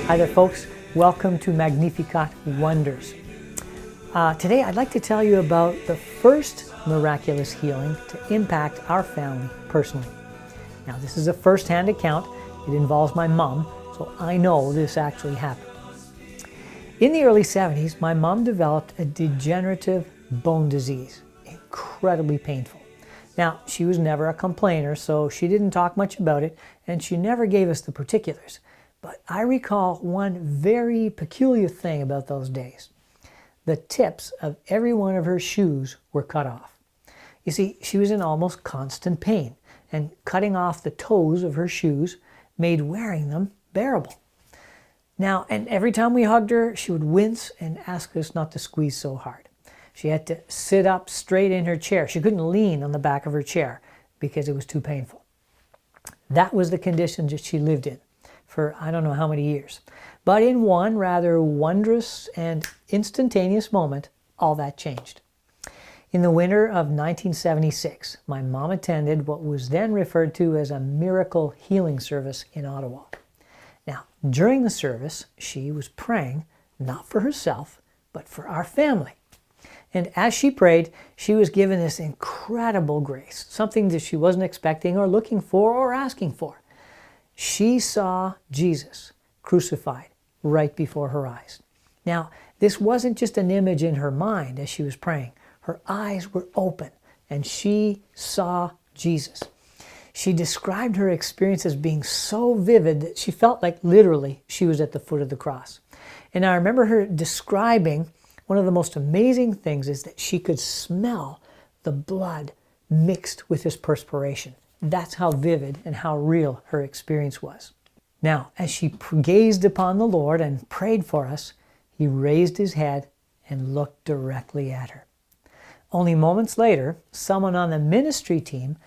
Hi there, folks. Welcome to Magnificat Wonders. Today I'd like to tell you about the first miraculous healing to impact our family personally. Now, this is a first-hand account. It involves my mom, so I know this actually happened. In the early 70s, my mom developed a degenerative bone disease, incredibly painful. Now, she was never a complainer, so she didn't talk much about it, and she never gave us the particulars. But I recall one very peculiar thing about those days. The tips of every one of her shoes were cut off. You see, she was in almost constant pain, and cutting off the toes of her shoes made wearing them bearable. Now, and every time we hugged her, she would wince and ask us not to squeeze so hard. She had to sit up straight in her chair. She couldn't lean on the back of her chair because it was too painful. That was the conditions that she lived in for I don't know how many years. But in one rather wondrous and instantaneous moment, all that changed. In the winter of 1976, my mom attended what was then referred to as a miracle healing service in Ottawa. Now, during the service, she was praying not for herself, but for our family. And as she prayed, she was given this incredible grace, something that she wasn't expecting or looking for or asking for. She saw Jesus crucified right before her eyes. Now, this wasn't just an image in her mind as she was praying. Her eyes were open and she saw Jesus. She described her experience as being so vivid that she felt like literally she was at the foot of the cross. And I remember her describing one of the most amazing things is that she could smell the blood mixed with his perspiration. That's how vivid and how real her experience was. Now, as she gazed upon the Lord and prayed for us, he raised his head and looked directly at her. Only moments later, someone on the ministry team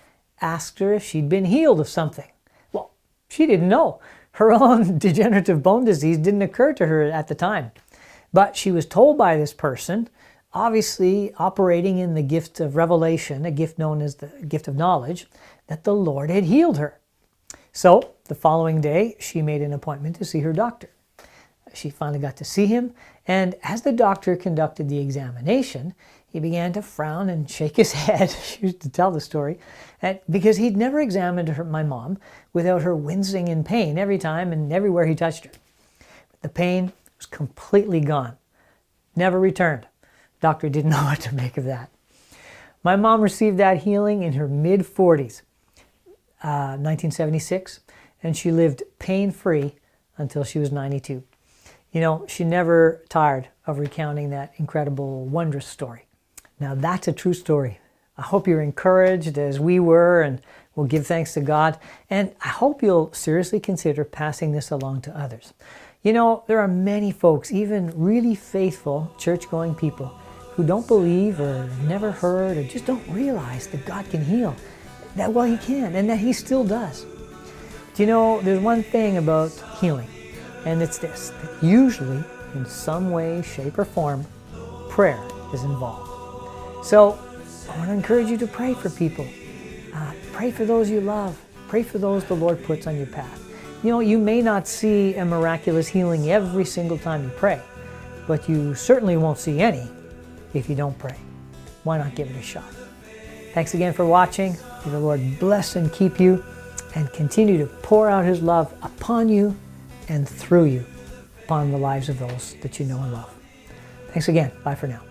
asked her if she'd been healed of something. Well, she didn't know. Her own degenerative bone disease didn't occur to her at the time. But she was told by this person, obviously operating in the gift of revelation, a gift known as the gift of knowledge, that the Lord had healed her. So the following day, she made an appointment to see her doctor. She finally got to see him, and as the doctor conducted the examination, he began to frown and shake his head. She used to tell the story, because he'd never examined my mom without her wincing in pain every time and everywhere he touched her. The pain was completely gone, never returned. Doctor didn't know what to make of that. My mom received that healing in her mid-40s, 1976, and she lived pain-free until she was 92. You know, she never tired of recounting that incredible, wondrous story. Now, that's a true story. I hope you're encouraged as we were, and we'll give thanks to God. And I hope you'll seriously consider passing this along to others. You know, there are many folks, even really faithful church-going people, who don't believe or never heard or just don't realize that God can heal. That, well, he can, and that he still does. Do you know, there's one thing about healing, and it's this, that usually, in some way, shape, or form, prayer is involved. So, I want to encourage you to pray for people. Pray for those you love. Pray for those the Lord puts on your path. You know, you may not see a miraculous healing every single time you pray, but you certainly won't see any if you don't pray. Why not give it a shot? Thanks again for watching. May the Lord bless and keep you and continue to pour out his love upon you and through you upon the lives of those that you know and love. Thanks again. Bye for now.